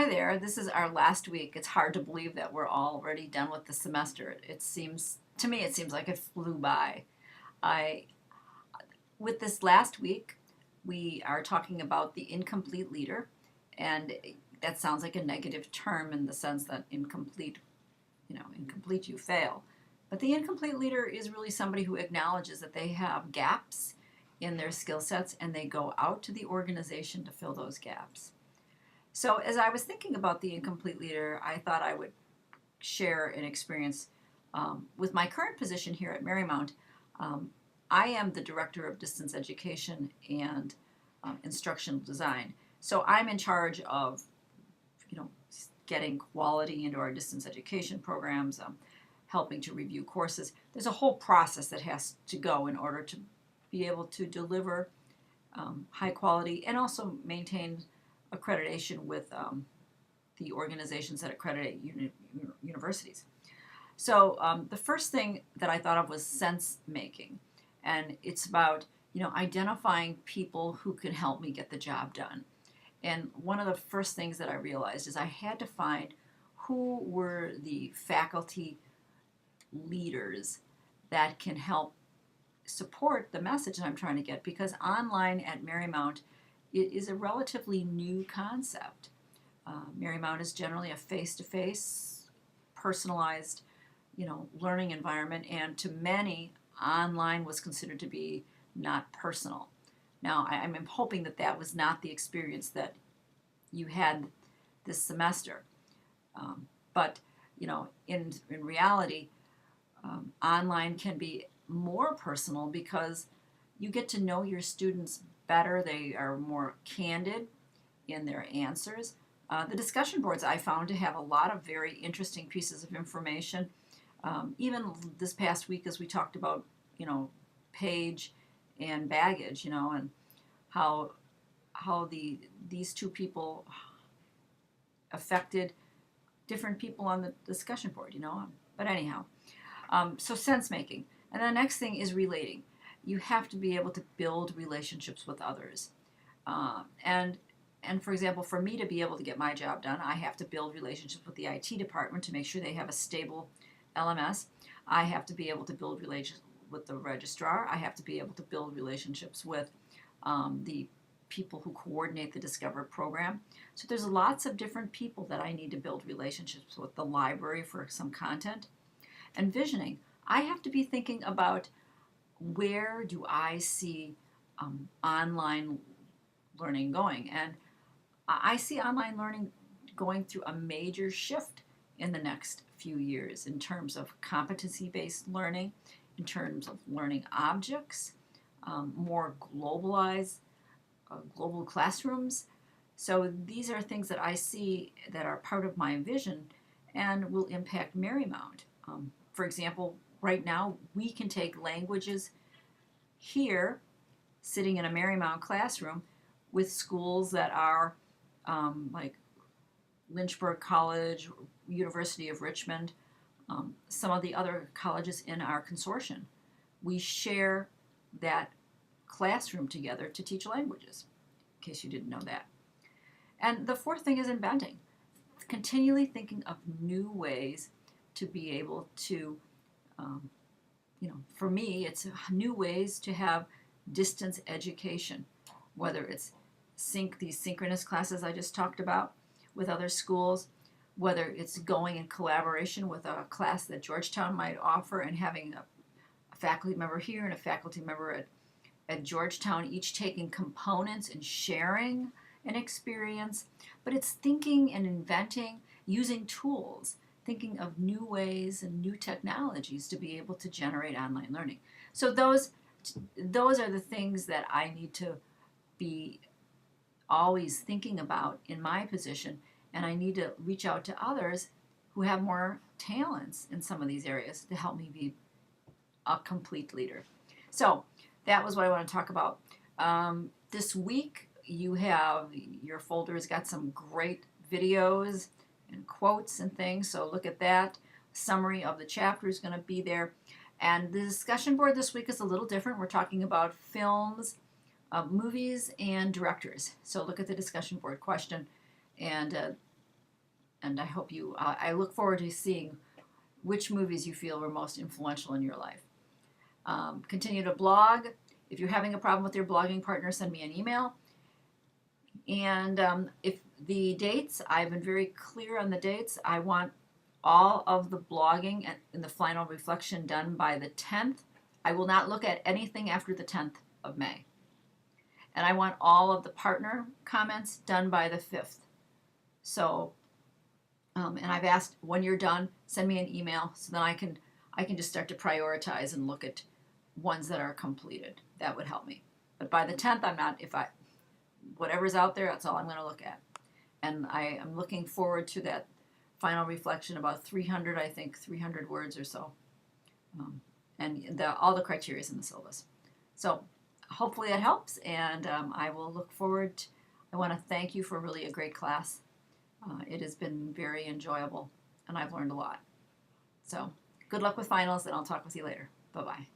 Hi there. This is our last week. It's hard to believe that we're already done with the semester. It seems to me it seems like it flew by. I With this last week, we are talking about the incomplete leader, and that sounds like a negative term in the sense that incomplete you fail. But the incomplete leader is really somebody who acknowledges that they have gaps in their skill sets and they go out to the organization to fill those gaps. So, as I was thinking about the incomplete leader, I thought I would share an experience with my current position here at Marymount. Um, I am the director of distance education and instructional design. So I'm in charge of, you know, getting quality into our distance education programs, helping to review courses. There's a whole process that has to go in order to be able to deliver high quality and also maintain accreditation with the organizations that accredit universities. So the first thing that I thought of was sense making, and it's about identifying people who can help me get the job done. And one of the first things that I realized is I had to find who were the faculty leaders that can help support the message that I'm trying to get, because online at Marymount it is a relatively new concept. Marymount is generally a face-to-face, personalized, learning environment, and to many, online was considered to be not personal. Now, I'm hoping that that was not the experience that you had this semester, but in reality, online can be more personal because you get to know your students better. They are more candid in their answers. The discussion boards I found to have a lot of very interesting pieces of information. Even this past week, as we talked about, Paige and baggage, and how these two people affected different people on the discussion board, But anyhow, so sense making. And the next thing is relating. You have to be able to build relationships with others. And for example, for me to be able to get my job done, I have to build relationships with the IT department to make sure they have a stable LMS. I have to be able to build relations with the registrar. I have to be able to build relationships with the people who coordinate the Discover program. So there's lots of different people that I need to build relationships with. The library for some content. And visioning. I have to be thinking about where do I see online learning going. And I see online learning going through a major shift in the next few years in terms of competency-based learning, in terms of learning objects, more globalized, global classrooms. So these are things that I see that are part of my vision and will impact Marymount. For example, right now we can take languages here, sitting in a Marymount classroom, with schools that are like Lynchburg College, University of Richmond, some of the other colleges in our consortium. We share that classroom together to teach languages, in case you didn't know that. And the fourth thing is inventing, continually thinking of new ways to be able to, for me, it's new ways to have distance education, whether it's these synchronous classes I just talked about with other schools, whether it's going in collaboration with a class that Georgetown might offer and having a faculty member here and a faculty member at Georgetown, each taking components and sharing an experience. But it's thinking and inventing, using tools, thinking of new ways and new technologies to be able to generate online learning. So those are the things that I need to be always thinking about in my position, and I need to reach out to others who have more talents in some of these areas to help me be a complete leader. So that was what I want to talk about. This week, your folder has got some great videos and quotes and things, so look at that. Summary of the chapter is going to be there. And the discussion board this week is a little different. We're talking about films, movies, and directors. So look at the discussion board question and And I hope you, I look forward to seeing which movies you feel were most influential in your life. Continue to blog. If you're having a problem with your blogging partner, send me an email. And if the dates, I've been very clear on the dates. I want all of the blogging in the final reflection done by the 10th. I will not look at anything after the 10th of May. And I want all of the partner comments done by the 5th. So, and I've asked when you're done, send me an email so then I can just start to prioritize and look at ones that are completed. That would help me. But by the 10th, I'm not, whatever's out there, that's all I'm going to look at. And I am looking forward to that final reflection, about 300, I think, 300 words or so. And all the criteria is in the syllabus. So hopefully that helps, and I will look forward. I want to thank you for really a great class. It has been very enjoyable, and I've learned a lot. So good luck with finals, and I'll talk with you later. Bye-bye.